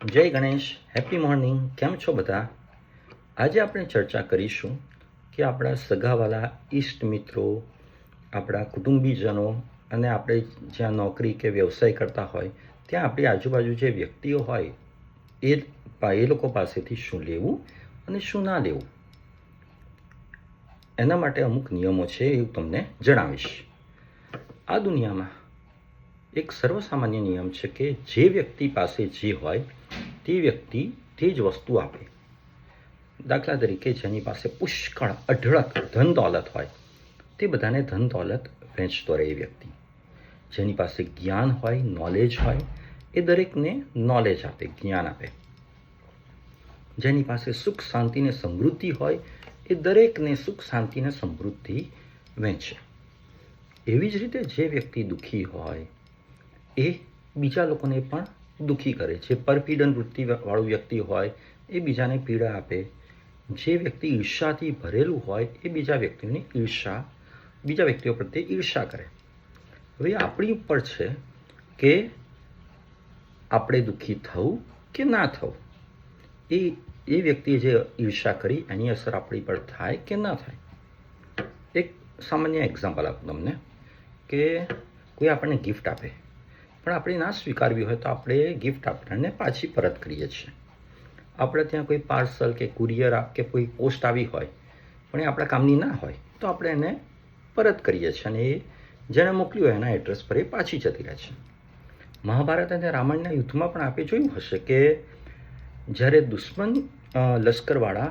જય Ganesh, happy morning. કેમ છો બધા? આજે આપણે ચર્ચા કરીશું કે આપણા સગાવાલા, ઈષ્ટ મિત્રો, આપણા કુટુંબીજનો અને આપણે જ્યાં નોકરી કે વ્યવસાય કરતા હોય ત્યાં આપણી આજુબાજુ જે વ્યક્તિઓ હોય એ લોકો પાસેથી શું લેવું અને શું ના લેવું, એના માટે અમુક નિયમો છે, એવું તમને જણાવીશ. આ દુનિયામાં એક સર્વસામાન્ય નિયમ છે કે જે વ્યક્તિ પાસે જે હોય તે વ્યક્તિ તે જ વસ્તુ આપે. દાખલા તરીકે જેની પાસે પુષ્કળ અઢળક ધન દોલત હોય તે બધાને ધન દોલત વહેંચતો રહે એ વ્યક્તિ. જેની પાસે જ્ઞાન હોય, નોલેજ હોય, એ દરેકને નોલેજ આપે, જ્ઞાન આપે. જેની પાસે સુખ, શાંતિ ને સમૃદ્ધિ હોય એ દરેકને સુખ, શાંતિ ને સમૃદ્ધિ વહેંચે. એવી જ રીતે જે વ્યક્તિ દુઃખી હોય એ બીજા લોકોને પણ દુઃખી કરે. જે પરપીડન વૃત્તિવાળું વ્યક્તિ હોય એ બીજાને પીડા આપે. જે વ્યક્તિ ઈર્ષાથી ભરેલું હોય એ બીજા વ્યક્તિઓ પ્રત્યે ઈર્ષા કરે. હવે આપણી ઉપર છે કે આપણે દુઃખી થવું કે ના થવું. એ વ્યક્તિએ જે ઈર્ષા કરી એની અસર આપણી પર થાય કે ના થાય. એક સામાન્ય એક્ઝામ્પલ આપું તમને કે કોઈ આપણને ગિફ્ટ આપે પણ આપણે ના સ્વીકારવી હોય તો આપણે ગિફ્ટ આપનારને પાછી પરત કરીએ છીએ. આપણે ત્યાં કોઈ પાર્સલ કે કુરિયર કે કોઈ પોસ્ટ આવી હોય પણ એ આપણા કામની ના હોય તો આપણે એને પરત કરીએ છીએ અને એ જેણે મોકલ્યું હોય એના એડ્રેસ પર એ પાછી જતી રહે છે. મહાભારત અને રામાયણના યુદ્ધમાં પણ આપણે જોયું હશે કે જ્યારે દુશ્મન લશ્કરવાળા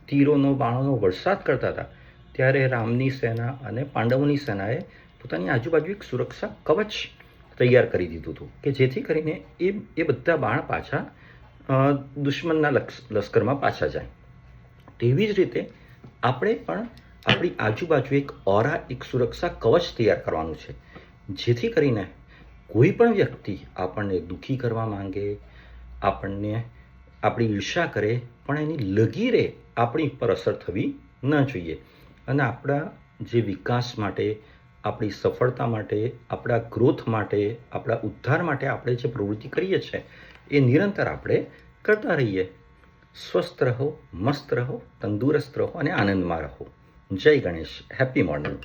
તીરોનો, બાણોનો વરસાદ કરતા હતા ત્યારે રામની સેના અને પાંડવોની સેનાએ પોતાની આજુબાજુ એક સુરક્ષા કવચ તૈયાર કરી દીધું હતું કે જેથી કરીને એ બધા બાણ પાછા દુશ્મનના લશ્કરમાં પાછા જાય. તેવી જ રીતે આપણે પણ આપણી આજુબાજુ એક ઓરા, એક સુરક્ષા કવચ તૈયાર કરવાનું છે જેથી કરીને કોઈ પણ વ્યક્તિ આપણને દુઃખી કરવા માંગે, આપણને આપણી ઈર્ષા કરે પણ એની લગીરે આપણી પર અસર થવી ન જોઈએ. અને આપણા જે વિકાસ માટે, આપણી સફળતા માટે, આપણા ગ્રોથ માટે, આપણા ઉદ્ધાર માટે આપણે જે પ્રવૃત્તિ કરીએ છીએ એ નિરંતર આપણે કરતા રહીએ. સ્વસ્થ રહો, મસ્ત રહો, તંદુરસ્ત રહો અને આનંદમાં રહો. જય ગણેશ, હેપી મોર્નિંગ.